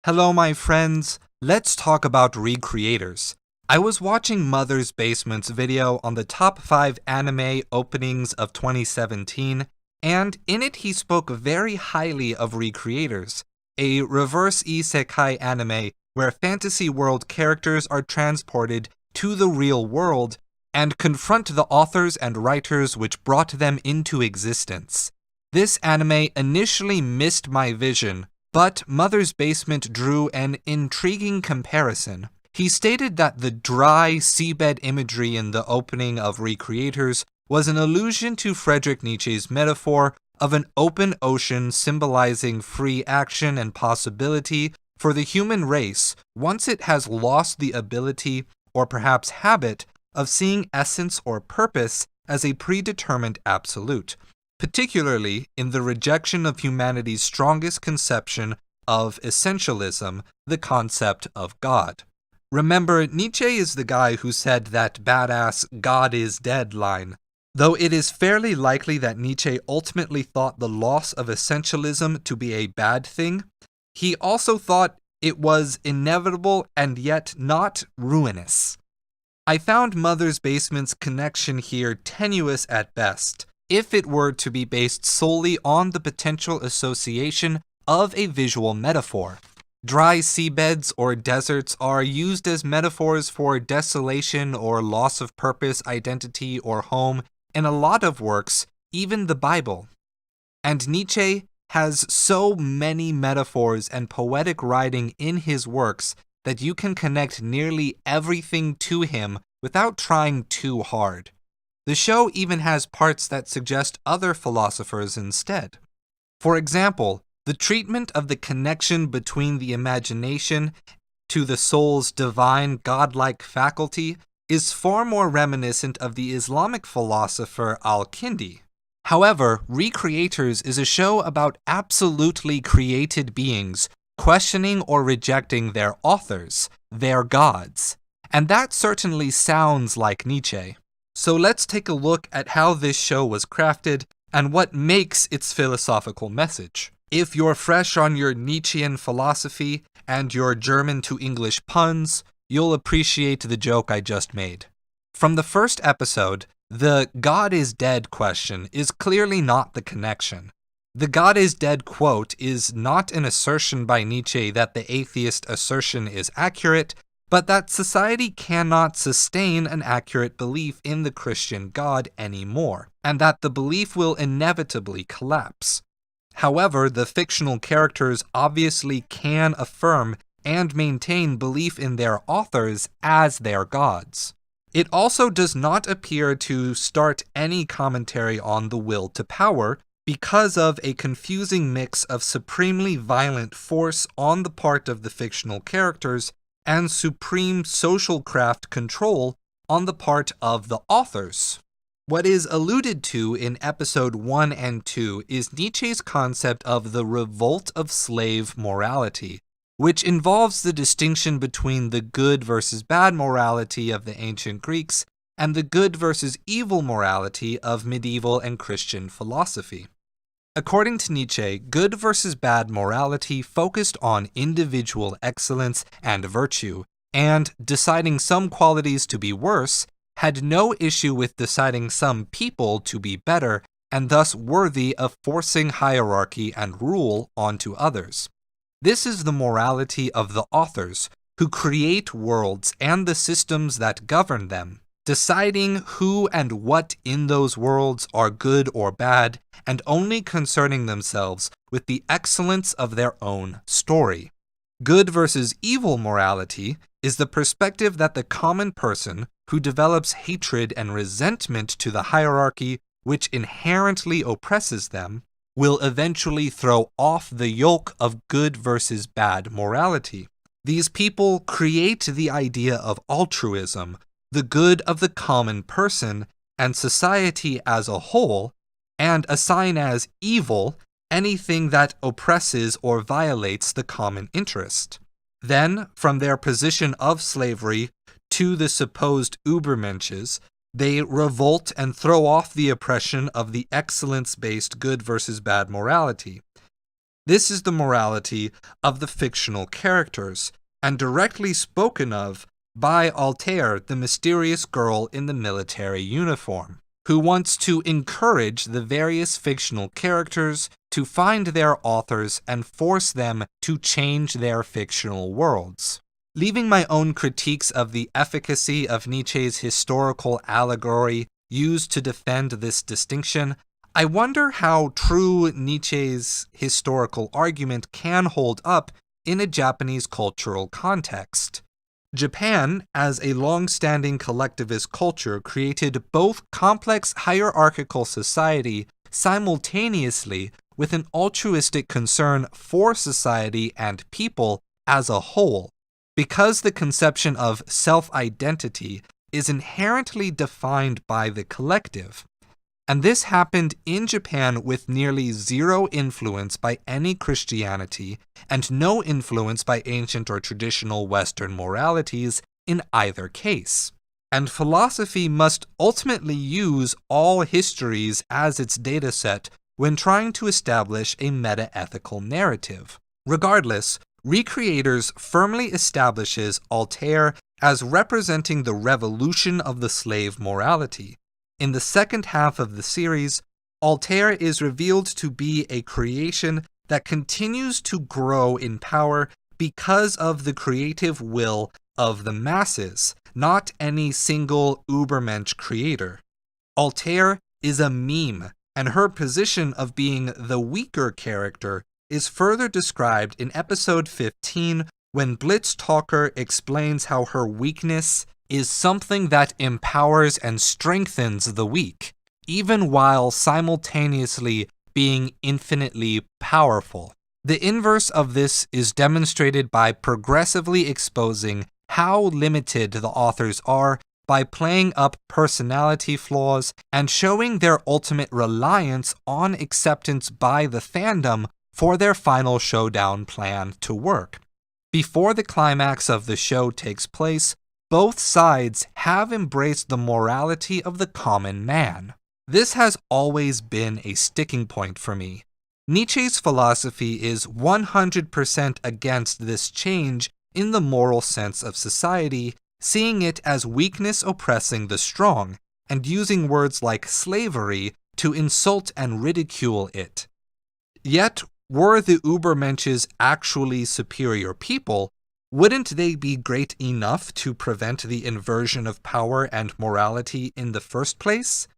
Hello, my friends. Let's talk about recreators. I was watching Mother's Basement's video on the top 5 anime openings of 2017, and in it he spoke very highly of recreators, a reverse isekai anime where fantasy world characters are transported to the real world and confront the authors and writers which brought them into existence. This anime initially missed my vision, but Mother's Basement drew an intriguing comparison. He stated that the dry seabed imagery in the opening of Recreators was an allusion to Friedrich Nietzsche's metaphor of an open ocean symbolizing free action and possibility for the human race once it has lost the ability, or perhaps habit, of seeing essence or purpose as a predetermined absolute, particularly in the rejection of humanity's strongest conception of essentialism, the concept of God. Remember, Nietzsche is the guy who said that badass "God is dead" line. Though it is fairly likely that Nietzsche ultimately thought the loss of essentialism to be a bad thing, he also thought it was inevitable and yet not ruinous. I found Mother's Basement's connection here tenuous at best, if it were to be based solely on the potential association of a visual metaphor. Dry seabeds or deserts are used as metaphors for desolation or loss of purpose, identity, or home in a lot of works, even the Bible. And Nietzsche has so many metaphors and poetic writing in his works that you can connect nearly everything to him without trying too hard. The show even has parts that suggest other philosophers instead. For example, the treatment of the connection between the imagination to the soul's divine godlike faculty is far more reminiscent of the Islamic philosopher al-Kindi. However, Recreators is a show about absolutely created beings questioning or rejecting their authors, their gods. And that certainly sounds like Nietzsche. So let's take a look at how this show was crafted and what makes its philosophical message. If you're fresh on your Nietzschean philosophy and your German to English puns, you'll appreciate the joke I just made. From the first episode, the "God is dead" question is clearly not the connection. The "God is dead" quote is not an assertion by Nietzsche that the atheist assertion is accurate, but that society cannot sustain an accurate belief in the Christian God anymore, and that the belief will inevitably collapse. However, the fictional characters obviously can affirm and maintain belief in their authors as their gods. It also does not appear to start any commentary on the will to power because of a confusing mix of supremely violent force on the part of the fictional characters and supreme social craft control on the part of the authors. What is alluded to in episode 1 and 2 is Nietzsche's concept of the revolt of slave morality, which involves the distinction between the good versus bad morality of the ancient Greeks and the good versus evil morality of medieval and Christian philosophy. According to Nietzsche, good versus bad morality focused on individual excellence and virtue, and deciding some qualities to be worse had no issue with deciding some people to be better and thus worthy of forcing hierarchy and rule onto others. This is the morality of the authors, who create worlds and the systems that govern them, deciding who and what in those worlds are good or bad, and only concerning themselves with the excellence of their own story. Good versus evil morality is the perspective that the common person, who develops hatred and resentment to the hierarchy which inherently oppresses them, will eventually throw off the yoke of good versus bad morality. These people create the idea of altruism, the good of the common person and society as a whole, and assign as evil anything that oppresses or violates the common interest. Then, from their position of slavery to the supposed Übermensches, they revolt and throw off the oppression of the excellence-based good versus bad morality. This is the morality of the fictional characters, and directly spoken of by Altair, the mysterious girl in the military uniform, who wants to encourage the various fictional characters to find their authors and force them to change their fictional worlds. Leaving my own critiques of the efficacy of Nietzsche's historical allegory used to defend this distinction, I wonder how true Nietzsche's historical argument can hold up in a Japanese cultural context. Japan, as a long-standing collectivist culture, created both complex hierarchical society simultaneously with an altruistic concern for society and people as a whole, because the conception of self-identity is inherently defined by the collective. And this happened in Japan with nearly zero influence by any Christianity and no influence by ancient or traditional Western moralities in either case. And philosophy must ultimately use all histories as its dataset when trying to establish a meta-ethical narrative. Regardless, Recreators firmly establishes Altair as representing the revolution of the slave morality. In the second half of the series, Altair is revealed to be a creation that continues to grow in power because of the creative will of the masses, not any single Ubermensch creator. Altair is a meme, and her position of being the weaker character is further described in episode 15 when Blitz Talker explains how her weakness is something that empowers and strengthens the weak, even while simultaneously being infinitely powerful. The inverse of this is demonstrated by progressively exposing how limited the authors are by playing up personality flaws and showing their ultimate reliance on acceptance by the fandom for their final showdown plan to work. Before the climax of the show takes place, both sides have embraced the morality of the common man. This has always been a sticking point for me. Nietzsche's philosophy is 100% against this change in the moral sense of society, seeing it as weakness oppressing the strong, and using words like slavery to insult and ridicule it. Yet, were the Ubermensches actually superior people, wouldn't they be great enough to prevent the inversion of power and morality in the first place?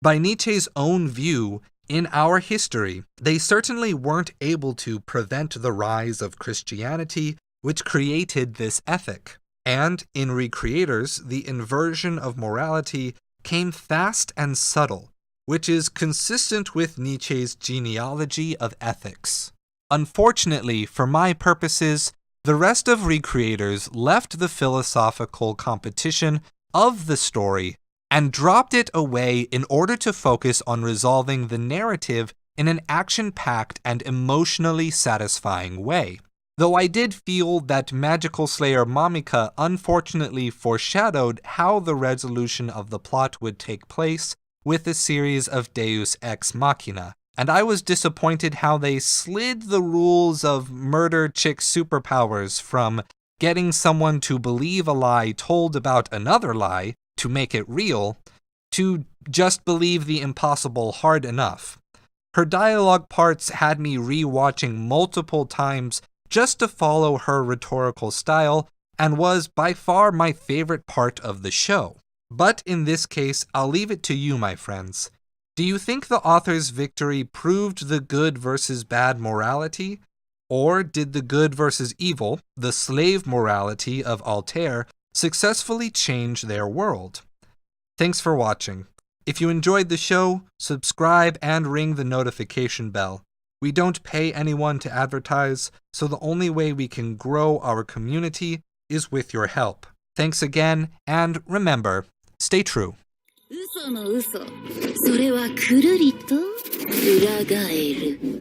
By Nietzsche's own view, in our history, they certainly weren't able to prevent the rise of Christianity, which created this ethic. And in Recreators, the inversion of morality came fast and subtle, which is consistent with Nietzsche's genealogy of ethics. Unfortunately, for my purposes, the rest of Recreators left the philosophical competition of the story and dropped it away in order to focus on resolving the narrative in an action-packed and emotionally satisfying way. Though I did feel that Magical Slayer Mamika unfortunately foreshadowed how the resolution of the plot would take place with a series of Deus Ex Machina, and I was disappointed how they slid the rules of murder chick superpowers from getting someone to believe a lie told about another lie to make it real, to just believe the impossible hard enough. Her dialogue parts had me re-watching multiple times just to follow her rhetorical style, and was by far my favorite part of the show. But in this case, I'll leave it to you, my friends. Do you think the author's victory proved the good versus bad morality? Or did the good versus evil, the slave morality of Altair, successfully change their world? Thanks for watching. If you enjoyed the show, subscribe and ring the notification bell. We don't pay anyone to advertise, so the only way we can grow our community is with your help. Thanks again, and remember, stay true. 嘘の嘘、それはくるりと裏返る。